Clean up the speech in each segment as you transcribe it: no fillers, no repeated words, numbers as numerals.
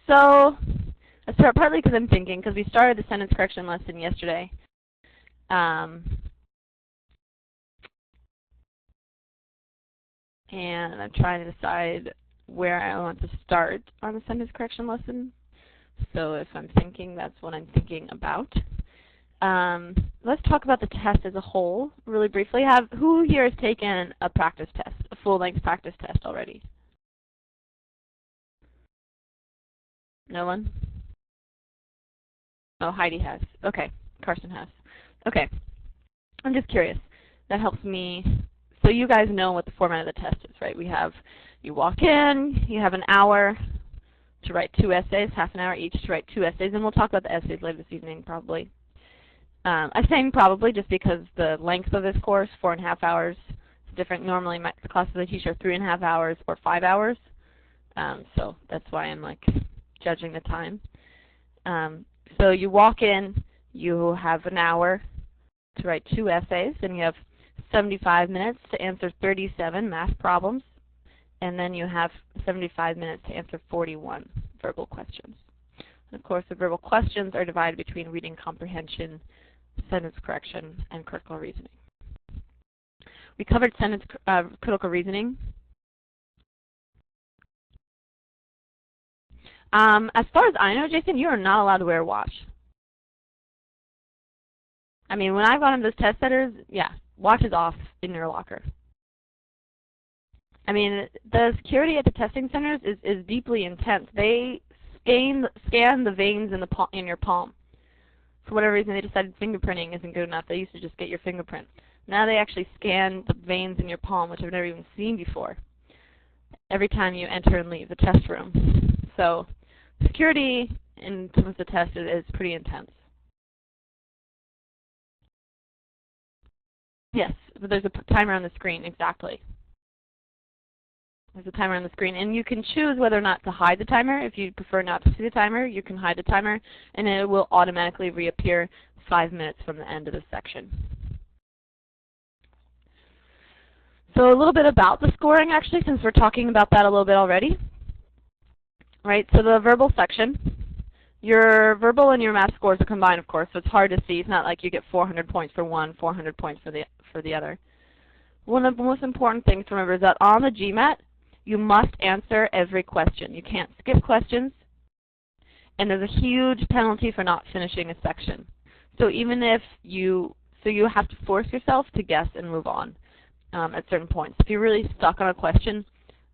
So I start partly because I'm thinking, because we started the sentence correction lesson yesterday. And I'm trying to decide where I want to start on the sentence correction lesson. So if I'm thinking, that's what I'm thinking about. Let's talk about the test as a whole really briefly. Who here has taken a practice test, a full-length practice test already? No one? Oh, Heidi has. Okay. Carson has. Okay. I'm just curious. That helps me. So you guys know what the format of the test is, right? You walk in, you have an hour to write 2 essays, half an hour each to write 2 essays, and we'll talk about the essays later this evening probably. I'm saying probably just because the length of this course, 4.5 hours, is different. Normally the classes I teach are 3.5 hours or 5 hours. So that's why I'm like judging the time. So you walk in, you have an hour to write 2 essays, and you have 75 minutes to answer 37 math problems, and then you have 75 minutes to answer 41 verbal questions. And of course, the verbal questions are divided between reading comprehension, sentence correction, and critical reasoning. We covered critical reasoning. As far as I know, Jason, you are not allowed to wear a watch. I mean, when I've gone into those test centers, yeah, watch is off in your locker. I mean, the security at the testing centers is deeply intense. They scan the veins in your palm. For whatever reason, they decided fingerprinting isn't good enough. They used to just get your fingerprint. Now they actually scan the veins in your palm, which I've never even seen before, every time you enter and leave the test room. So security in terms of the test is pretty intense. Yes, but there's a timer on the screen, exactly. There's a timer on the screen, and you can choose whether or not to hide the timer. If you prefer not to see the timer, you can hide the timer, and it will automatically reappear 5 minutes from the end of the section. So a little bit about the scoring, actually, since we're talking about that a little bit already. Right, so the verbal section, your verbal and your math scores are combined, of course, so it's hard to see. It's not like you get 400 points for one, 400 points for the other. One of the most important things to remember is that on the GMAT, you must answer every question. You can't skip questions, and there's a huge penalty for not finishing a section. So even if you have to force yourself to guess and move on at certain points. If you're really stuck on a question,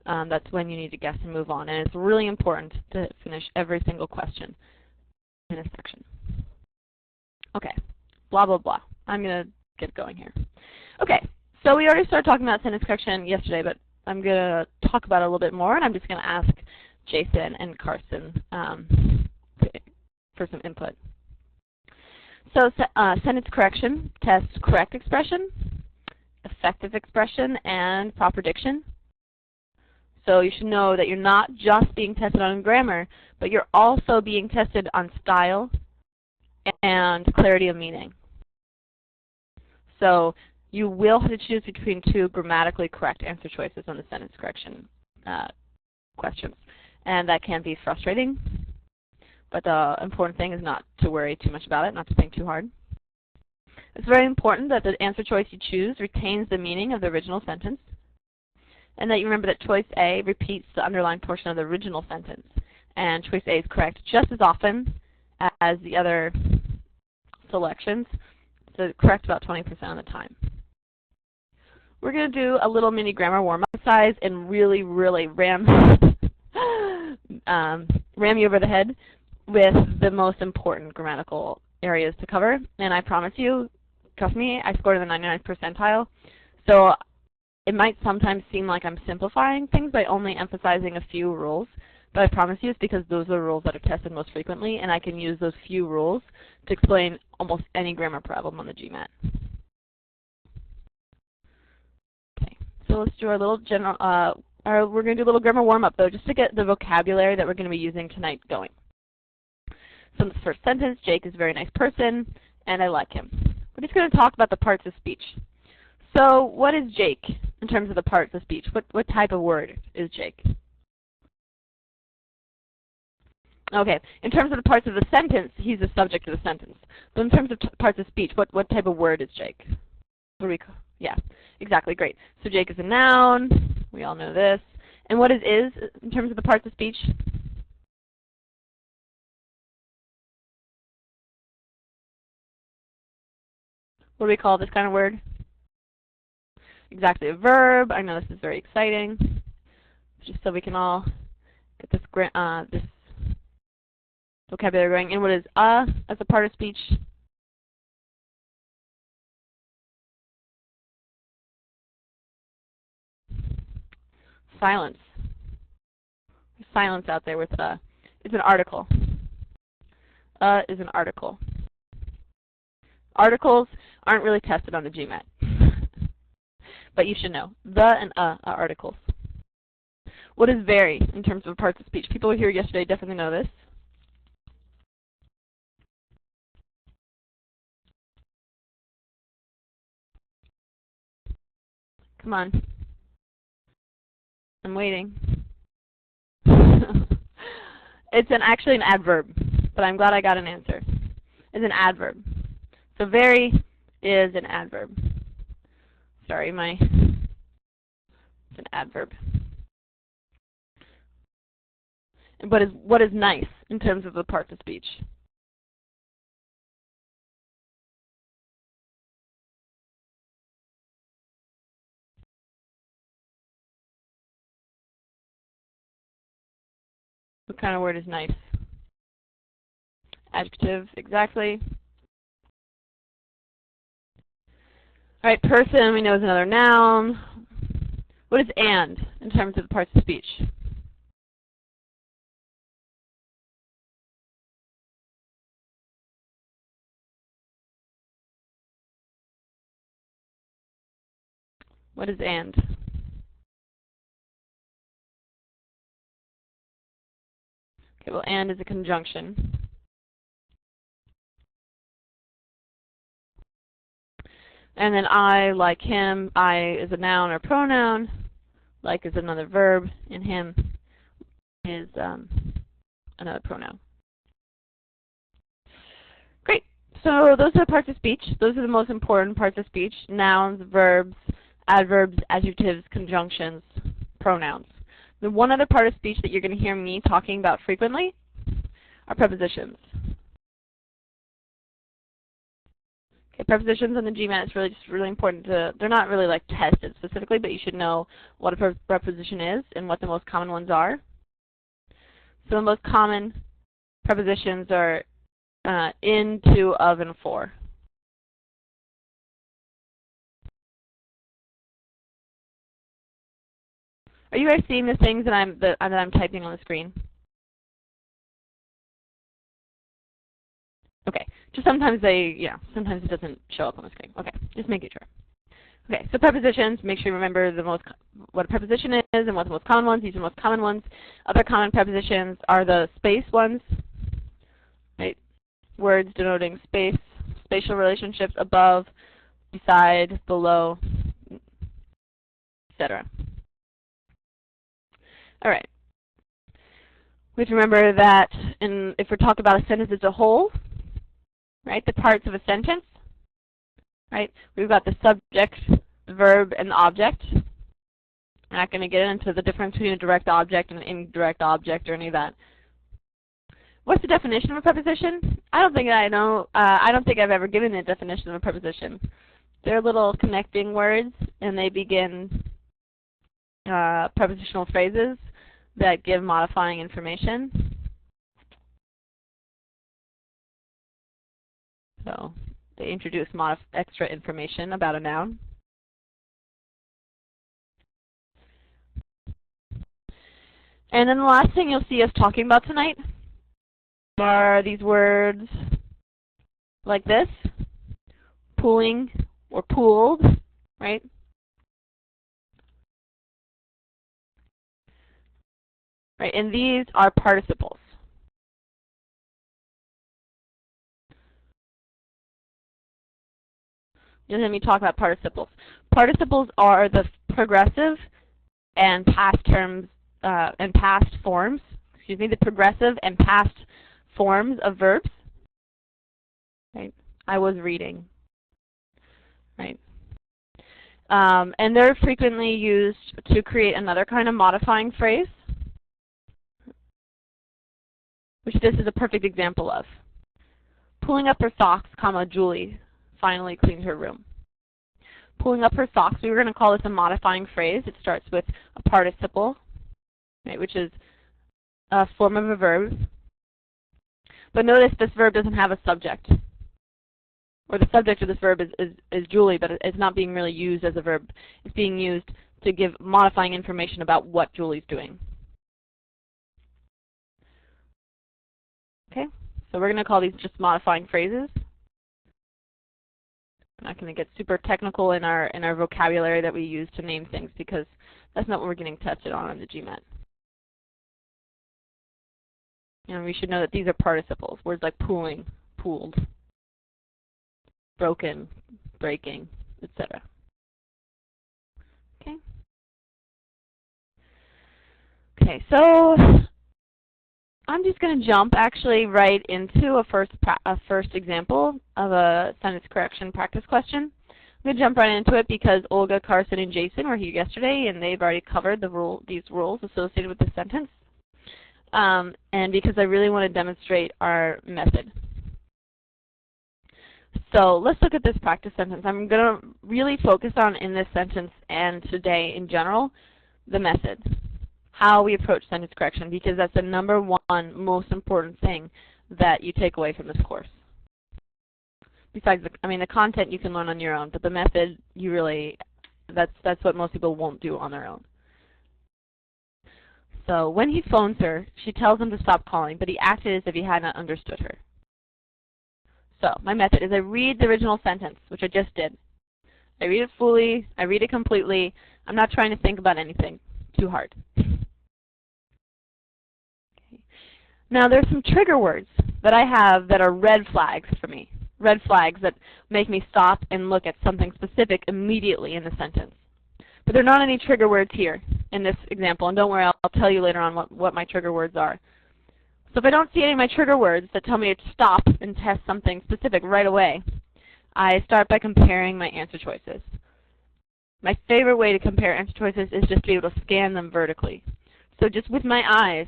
that's when you need to guess and move on. And it's really important to finish every single question in a section. Okay, blah, blah, blah. I'm going to get going here. Okay, so we already started talking about sentence correction yesterday, but I'm going to talk about it a little bit more, and I'm just going to ask Jason and Carson for some input. So sentence correction tests correct expression, effective expression, and proper diction. So you should know that you're not just being tested on grammar, but you're also being tested on style and clarity of meaning. So you will have to choose between 2 grammatically correct answer choices on the sentence correction questions. And that can be frustrating, but the important thing is not to worry too much about it, not to think too hard. It's very important that the answer choice you choose retains the meaning of the original sentence, and that you remember that choice A repeats the underlined portion of the original sentence. And choice A is correct just as often as the other selections, so correct about 20% of the time. We're going to do a little mini grammar warm-up exercise and really, really ram you over the head with the most important grammatical areas to cover. And I promise you, trust me, I scored in the 99th percentile. So it might sometimes seem like I'm simplifying things by only emphasizing a few rules, but I promise you it's because those are the rules that are tested most frequently, and I can use those few rules to explain almost any grammar problem on the GMAT. Okay, so let's do our little general, we're going to do a little grammar warm-up though, just to get the vocabulary that we're going to be using tonight going. So in the first sentence, Jake is a very nice person, and I like him. We're just going to talk about the parts of speech. So what is Jake in terms of the parts of speech? What type of word is Jake? Okay, in terms of the parts of the sentence, he's the subject of the sentence. But in terms of parts of speech, what type of word is Jake? What do we call? Yeah, exactly, great. So Jake is a noun, we all know this. And what is in terms of the parts of speech? What do we call this kind of word? Exactly, a verb. I know this is very exciting. Just so we can all get this this vocabulary going. And what is as a part of speech? Silence. There's silence out there with it's an article. Is an article. Articles aren't really tested on the GMAT. But you should know. The and are articles. What is very in terms of parts of speech? People who were here yesterday definitely know this. Come on. I'm waiting. It's actually an adverb, but I'm glad I got an answer. It's an adverb. So very is an adverb. Sorry, it's an adverb. And what is nice in terms of the parts of speech? What kind of word is nice? Adjective, exactly. All right, person we know is another noun. What is and in terms of parts of speech? What is and? Okay, well, and is a conjunction. And then I, like him, I is a noun or pronoun. Like is another verb, and him is another pronoun. Great. So those are parts of speech. Those are the most important parts of speech. Nouns, verbs, adverbs, adjectives, conjunctions, pronouns. The one other part of speech that you're going to hear me talking about frequently are prepositions. Okay, prepositions on the GMAT is really important to, they're not really like tested specifically, but you should know what a preposition is and what the most common ones are. So the most common prepositions are in, to, of, and for. Are you guys seeing the things that I'm typing on the screen? Okay, just sometimes sometimes it doesn't show up on the screen. Okay, just making sure. Okay, so prepositions, make sure you remember what a preposition is and what the most common ones. These are the most common ones. Other common prepositions are the space ones, right? Words denoting space, spatial relationships, above, beside, below, etc. All right. We have to remember that if we're talking about a sentence as a whole, right, the parts of a sentence, right, we've got the subject, the verb, and the object. We're not going to get into the difference between a direct object and an indirect object or any of that. What's the definition of a preposition? I don't think I know. I don't think I've ever given the definition of a preposition. They're little connecting words, and they begin prepositional phrases that give modifying information. So they introduce extra information about a noun. And then the last thing you'll see us talking about tonight are these words like this, pooling or pooled, right? Right, and these are participles. You'll hear me talk about participles. Participles are the progressive and past terms and past forms the progressive and past forms of verbs. Right? I was reading. Right? And they're frequently used to create another kind of modifying phrase, which this is a perfect example of. Pulling up her socks, comma, Julie finally cleaned her room. Pulling up her socks, we were going to call this a modifying phrase. It starts with a participle, right, which is a form of a verb. But notice this verb doesn't have a subject. Or the subject of this verb is Julie, but it's not being really used as a verb. It's being used to give modifying information about what Julie's doing. Okay, so we're going to call these just modifying phrases. I'm not going to get super technical in our vocabulary that we use to name things because that's not what we're getting tested on the GMAT. And we should know that these are participles. Words like pooling, pooled, broken, breaking, etc. Okay. Okay, so I'm just going to jump actually right into a first example of a sentence correction practice question. I'm going to jump right into it because Olga, Carson, and Jason were here yesterday, and they've already covered these rules associated with this sentence. And because I really want to demonstrate our method. So let's look at this practice sentence. I'm going to really focus on, in this sentence and today in general, the method, how we approach sentence correction, because that's the number one most important thing that you take away from this course. Besides, the content you can learn on your own, but the method, you really, that's what most people won't do on their own. So when he phones her, she tells him to stop calling, but he acted as if he had not understood her. So my method is I read the original sentence, which I just did. I read it fully, I read it completely. I'm not trying to think about anything too hard. Now there's some trigger words that I have that are red flags for me. Red flags that make me stop and look at something specific immediately in the sentence. But there are not any trigger words here in this example, and don't worry, I'll tell you later on what my trigger words are. So if I don't see any of my trigger words that tell me to stop and test something specific right away, I start by comparing my answer choices. My favorite way to compare answer choices is just to be able to scan them vertically. So just with my eyes,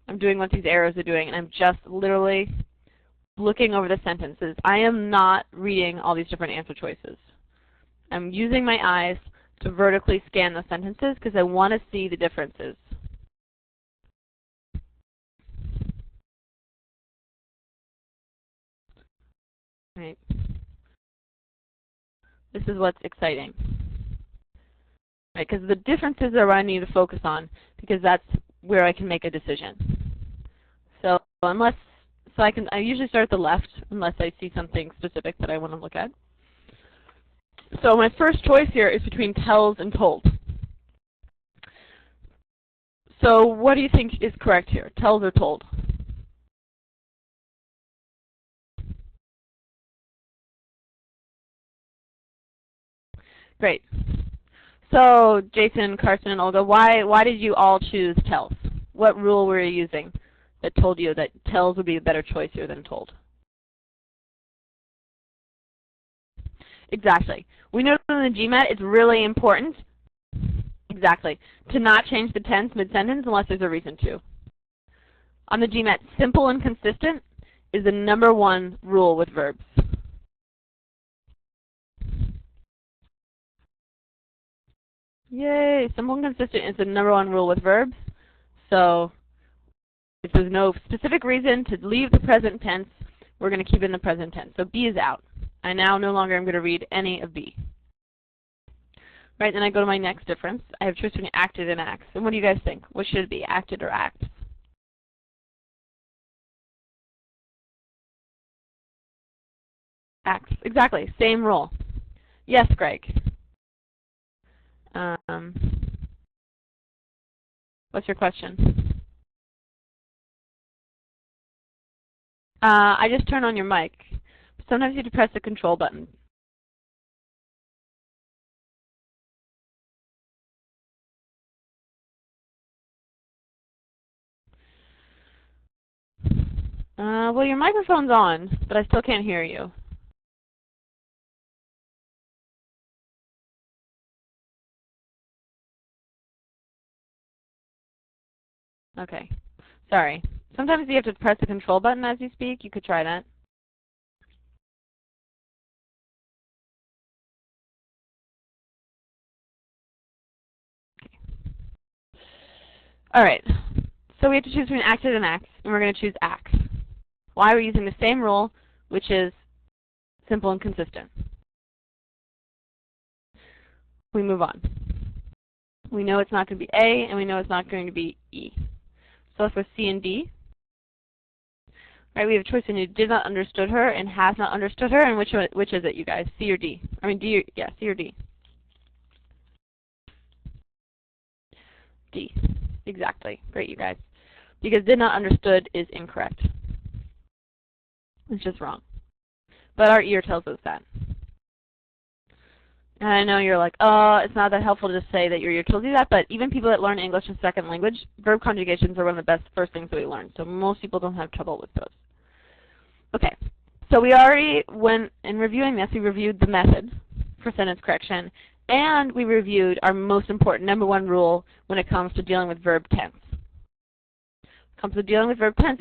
I'm doing what these arrows are doing, and I'm just literally looking over the sentences. I am not reading all these different answer choices. I'm using my eyes to vertically scan the sentences because I want to see the differences. Right. This is what's exciting. Right, because the differences are what I need to focus on because that's where I can make a decision. So I usually start at the left unless I see something specific that I want to look at. So my first choice here is between tells and told. So what do you think is correct here, tells or told? Great. So Jason, Carson, and Olga, why did you all choose tells? What rule were you using that told you that tells would be a better choice here than told? Exactly. We know that in the GMAT it's really important, exactly, to not change the tense mid-sentence unless there's a reason to. On the GMAT, simple and consistent is the #1 rule with verbs. Yay! Simple and consistent is the #1 rule with verbs. So if there's no specific reason to leave the present tense, we're going to keep it in the present tense. So B is out. I now no longer am going to read any of B. Right, then I go to my next difference. I have choice between acted and acts. And what do you guys think? What should it be, acted or acts? Acts, exactly, same rule. Yes, Greg. What's your question? I just turned on your mic. Sometimes you have to press the control button. Well, your microphone's on, but I still can't hear you. Okay. Sorry. Sometimes you have to press the control button as you speak. You could try that. All right. So we have to choose between acted and acts, and we're going to choose acts. Why? We're using the same rule, which is simple and consistent. We move on. We know it's not going to be A, and we know it's not going to be E. So if we're C and D, right, we have a choice in who did not understood her and has not understood her, and which is it, you guys? C or D? I mean, D, yeah, C or D? D. Exactly. Great, you guys. Because did not understood is incorrect. It's just wrong. But our ear tells us that. And I know you're like, oh, it's not that helpful to just say that your ear tells you that, but even people that learn English as a second language, verb conjugations are one of the best first things that we learn. So most people don't have trouble with those. Okay. So we already, when in reviewing this, we reviewed the method for sentence correction, and we reviewed our most important #1 rule when it comes to dealing with verb tense. When it comes to dealing with verb tense,